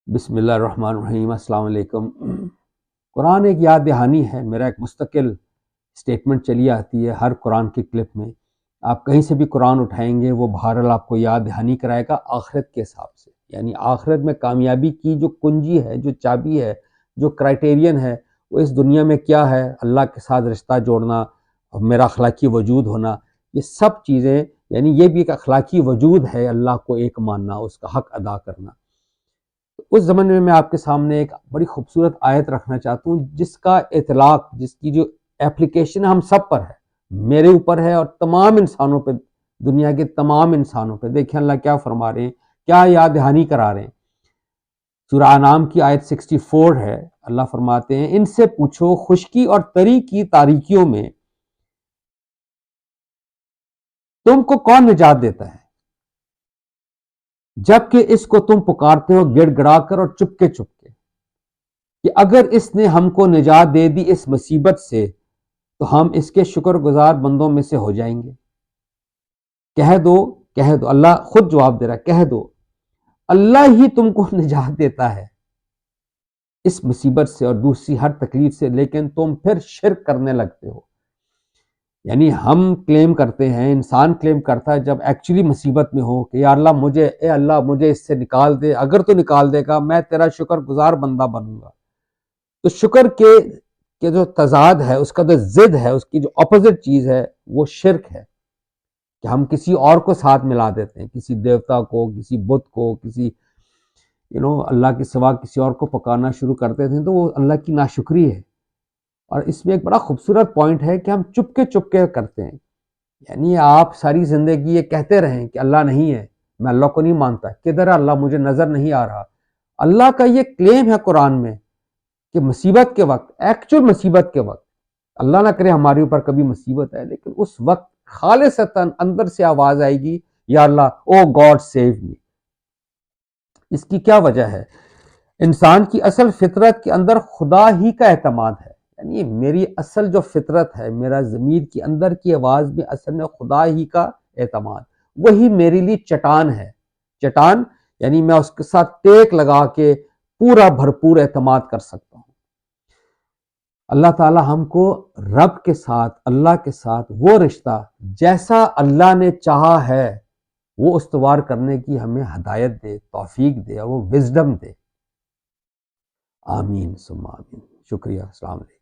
بسم اللہ الرحمن الرحیم۔ السلام علیکم۔ قرآن ایک یاد دہانی ہے، میرا ایک مستقل سٹیٹمنٹ چلی آتی ہے ہر قرآن کی کلپ میں۔ آپ کہیں سے بھی قرآن اٹھائیں گے وہ بہرحال آپ کو یاد دہانی کرائے گا آخرت کے حساب سے، یعنی آخرت میں کامیابی کی جو کنجی ہے، جو چابی ہے، جو کرائٹیرین ہے، وہ اس دنیا میں کیا ہے، اللہ کے ساتھ رشتہ جوڑنا اور میرا اخلاقی وجود ہونا، یہ سب چیزیں، یعنی یہ بھی ایک اخلاقی وجود ہے، اللہ کو ایک ماننا، اس کا حق ادا کرنا۔ اس زمانے میں آپ کے سامنے ایک بڑی خوبصورت آیت رکھنا چاہتا ہوں جس کا اطلاق، جس کی جو اپلیکیشن ہم سب پر ہے، میرے اوپر ہے اور تمام انسانوں پہ، دنیا کے تمام انسانوں پہ۔ دیکھیں اللہ کیا فرما رہے ہیں، کیا یاد دہانی کرا رہے ہیں۔ سورہ انعام کی آیت 64 ہے، اللہ فرماتے ہیں ان سے پوچھو خشکی اور تری کی تاریکیوں میں تم کو کون نجات دیتا ہے، جبکہ اس کو تم پکارتے ہو گڑ گڑا کر اور چپکے چپکے، کہ اگر اس نے ہم کو نجات دے دی اس مصیبت سے تو ہم اس کے شکر گزار بندوں میں سے ہو جائیں گے۔ کہہ دو اللہ خود جواب دے رہا ہے، کہہ دو اللہ ہی تم کو نجات دیتا ہے اس مصیبت سے اور دوسری ہر تکلیف سے، لیکن تم پھر شرک کرنے لگتے ہو۔ یعنی ہم کلیم کرتے ہیں، انسان کلیم کرتا ہے جب ایکچولی مصیبت میں ہو کہ یا اللہ اے اللہ مجھے اس سے نکال دے، اگر تو نکال دے گا میں تیرا شکر گزار بندہ بنوں گا۔ تو شکر کے جو تضاد ہے، اس کا جو ضد ہے، اس کی جو اپوزٹ چیز ہے وہ شرک ہے، کہ ہم کسی اور کو ساتھ ملا دیتے ہیں، کسی دیوتا کو، کسی بت کو، کسی اللہ کے سوا کسی اور کو پکارنا شروع کرتے تھے، تو وہ اللہ کی ناشکری ہے۔ اور اس میں ایک بڑا خوبصورت پوائنٹ ہے کہ ہم چپکے چپکے کرتے ہیں، یعنی آپ ساری زندگی یہ کہتے رہیں کہ اللہ نہیں ہے، میں اللہ کو نہیں مانتا، کدھر ہے اللہ، مجھے نظر نہیں آ رہا۔ اللہ کا یہ کلیم ہے قرآن میں کہ مصیبت کے وقت، ایکچوئل مصیبت کے وقت، اللہ نہ کرے ہمارے اوپر کبھی مصیبت ہے، لیکن اس وقت خالصتاً اندر سے آواز آئے گی یا اللہ او گاڈ سیو می۔ اس کی کیا وجہ ہے؟ انسان کی اصل فطرت کے اندر خدا ہی کا اعتماد ہے، یعنی میری اصل جو فطرت ہے، میرا ضمیر کی اندر کی آواز میں اصل میں خدا ہی کا اعتماد، وہی میرے لیے چٹان ہے۔ چٹان یعنی میں اس کے ساتھ ٹیک لگا کے پورا بھرپور اعتماد کر سکتا ہوں۔ اللہ تعالی ہم کو رب کے ساتھ، اللہ کے ساتھ وہ رشتہ جیسا اللہ نے چاہا ہے وہ استوار کرنے کی ہمیں ہدایت دے، توفیق دے اور وہ وزڈم دے۔ آمین ثم آمین۔ شکریہ، السلام علیکم۔